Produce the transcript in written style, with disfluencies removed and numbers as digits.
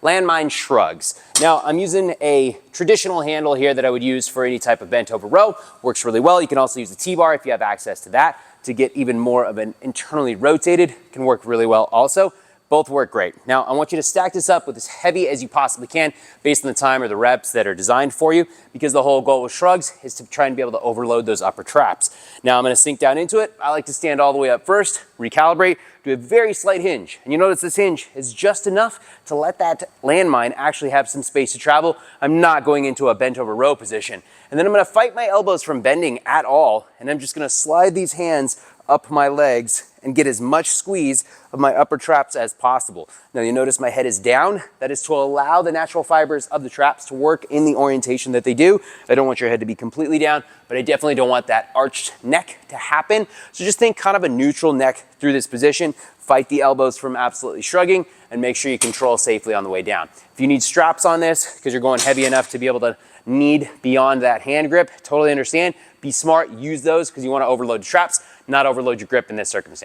Landmine Shrugs. Now, I'm using a traditional handle here that I would use for any type of bent over row. Works really well. You can also use a T-bar if you have access to that to get even more of an internally rotated. Can work really well also. Both work great. Now, I want you to stack this up with as heavy as you possibly can based on the time or the reps that are designed for you, because the whole goal with Shrugs is to try and be able to overload those upper traps. Now, I'm gonna sink down into it. I like to stand all the way up first, recalibrate, do a very slight hinge. And you notice this hinge is just enough to let that landmine actually have some space to travel. I'm not going into a bent over row position. And then I'm gonna fight my elbows from bending at all, and I'm just gonna slide these hands up my legs and get as much squeeze of my upper traps as possible. Now you notice my head is down. That is to allow the natural fibers of the traps to work in the orientation that they do. I don't want your head to be completely down, but I definitely don't want that arched neck to happen. So just think kind of a neutral neck through this position. Fight the elbows from absolutely shrugging and make sure you control safely on the way down. If you need straps on this because you're going heavy enough to be able to knead beyond that hand grip, totally understand. Be smart, use those because you want to overload the traps, not overload your grip in this circumstance.